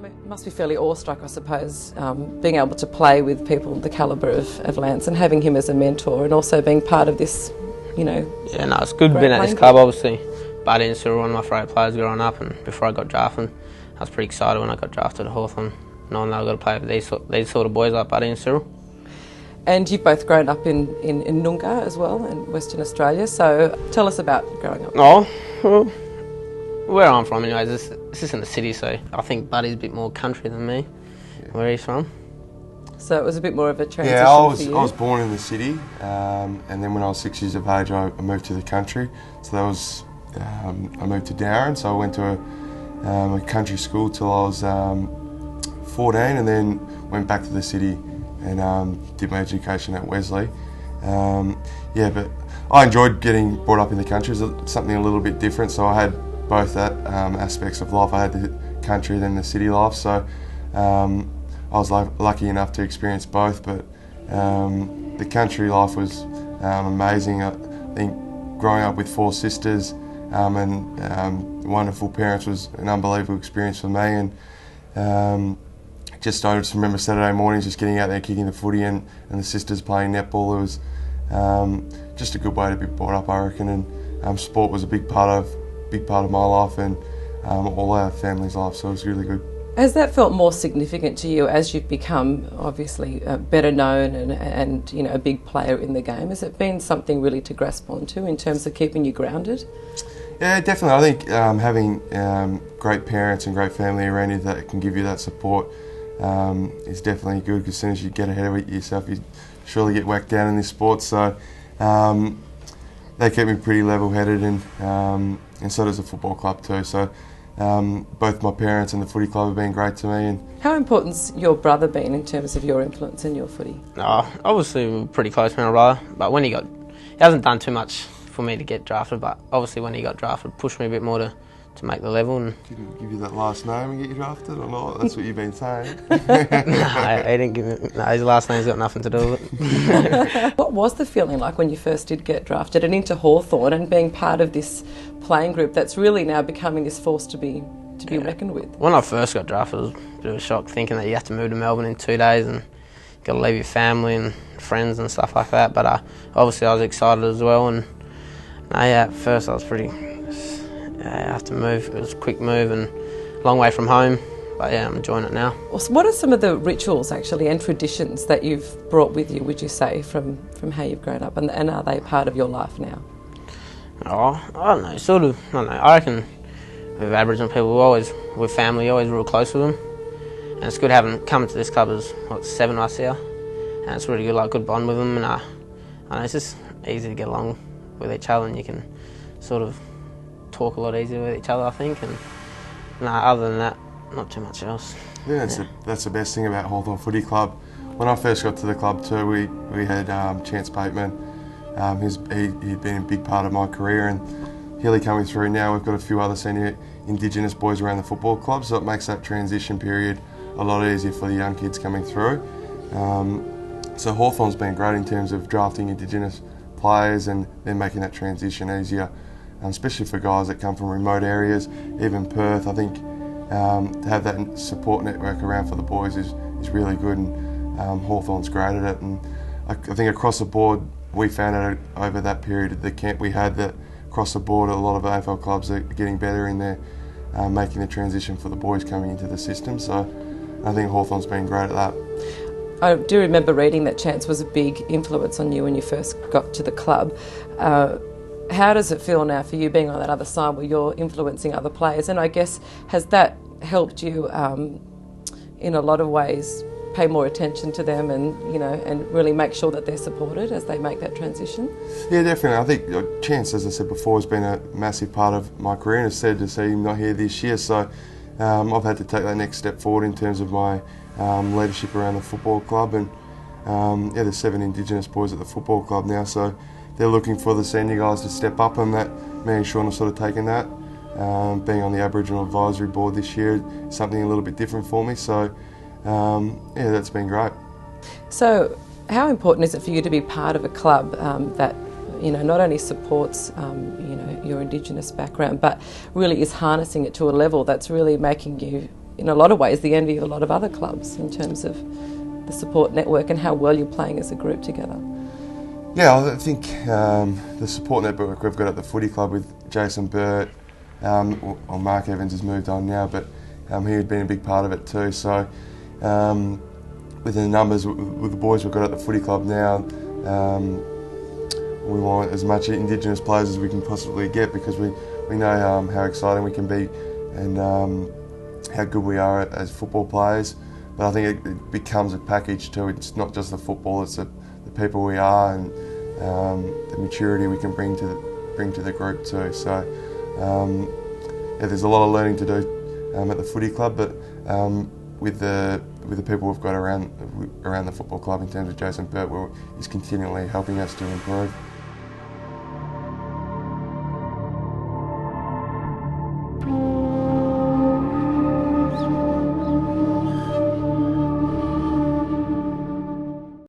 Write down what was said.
It must be fairly awestruck, I suppose, being able to play with people the calibre of Lance and having him as a mentor and also being part of this, you know. Yeah, no, it's good being at this club, obviously. Buddy and Cyril were one of my favourite players growing up, and before I got drafted, I was pretty excited when I got drafted to Hawthorn, knowing that I got to play with these sort of boys like Buddy and Cyril. And you've both grown up in Noongar as well, in Western Australia, so tell us about growing up. Oh, well, where I'm from anyways, this is in the city, so I think Buddy's a bit more country than me, where he's from. So it was a bit more of a transition for you? I was born in the city, and then when I was 6 years of age I moved to the country. So that was, I moved to Darren, so I went to a country school till I was 14, and then went back to the city and did my education at Wesley. But I enjoyed getting brought up in the country. It was something a little bit different, so I had both that aspects of life. I had the country and the city life, so I was lucky enough to experience both, but the country life was amazing. I think growing up with 4 sisters and wonderful parents was an unbelievable experience for me, and I just remember Saturday mornings just getting out there kicking the footy and the sisters playing netball. It was just a good way to be brought up, I reckon, and sport was a big part of my life and all our family's life, so it was really good. Has that felt more significant to you as you've become obviously better known and you know, a big player in the game? Has it been something really to grasp onto in terms of keeping you grounded? Yeah, definitely. I think having great parents and great family around you that can give you that support is definitely good, because as soon as you get ahead of it yourself, you surely get whacked down in this sport. So they kept me pretty level-headed, and so does the football club too. So both my parents and the footy club have been great to me. And how important's your brother been in terms of your influence in your footy? Obviously we're pretty close with my brother, but when he hasn't done too much for me to get drafted, but obviously when he got drafted, pushed me a bit more to make the level. And didn't give you that last name and get you drafted or not? That's what you've been saying. No, he didn't give me. No, his last name's got nothing to do with it. What was the feeling like when you first did get drafted and into Hawthorn and being part of this playing group that's really now becoming this force to be reckoned with? When I first got drafted, it was a bit of a shock, thinking that you have to move to Melbourne in 2 days and you've got to leave your family and friends and stuff like that. But obviously I was excited as well, and at first I was pretty. I have to move. It was a quick move and a long way from home, but yeah, I'm enjoying it now. So what are some of the rituals actually and traditions that you've brought with you, would you say, from how you've grown up, and are they part of your life now? I don't know, sort of. I don't know. I reckon with Aboriginal people, with family, always real close with them, and it's good coming to this club as 7 of us here, and it's really good, like good bond with them, and I know it's just easy to get along with each other, and you can sort of talk a lot easier with each other, I think, and other than that, not too much else. Yeah, that's the best thing about Hawthorn Footy Club. When I first got to the club too, we had Chance Bateman. He'd been a big part of my career, and Hilly coming through now. We've got a few other senior Indigenous boys around the football club, so it makes that transition period a lot easier for the young kids coming through. So Hawthorn's been great in terms of drafting Indigenous players and then making that transition easier, especially for guys that come from remote areas, even Perth. I think to have that support network around for the boys is really good, and Hawthorn's great at it. And I think across the board, we found out over that period at the camp we had that across the board a lot of AFL clubs are getting better in their making the transition for the boys coming into the system. So I think Hawthorn's been great at that. I do remember reading that Chance was a big influence on you when you first got to the club. How does it feel now for you being on that other side where you're influencing other players? And I guess, has that helped you in a lot of ways pay more attention to them and really make sure that they're supported as they make that transition? Yeah, definitely. I think Chance, as I said before, has been a massive part of my career, and it's sad to see him not here this year. So I've had to take that next step forward in terms of my leadership around the football club, and there's 7 Indigenous boys at the football club now, so they're looking for the senior guys to step up, and that me and Sean have sort of taken that. Being on the Aboriginal Advisory Board this year is something a little bit different for me, so that's been great. So how important is it for you to be part of a club that not only supports your Indigenous background, but really is harnessing it to a level that's really making you in a lot of ways, the envy of a lot of other clubs in terms of the support network and how well you're playing as a group together. Yeah, I think the support network we've got at the footy club with Jason Burt, Mark Evans has moved on now, but he had been a big part of it too. So with the numbers, with the boys we've got at the footy club now, we want as much Indigenous players as we can possibly get, because we know how exciting we can be and how good we are as football players. But I think it becomes a package too. It's not just the football; it's the people we are and the maturity we can bring to the group too. So yeah, there's a lot of learning to do at the footy club, but with the people we've got around the football club in terms of Jason Burt, he's continually helping us to improve.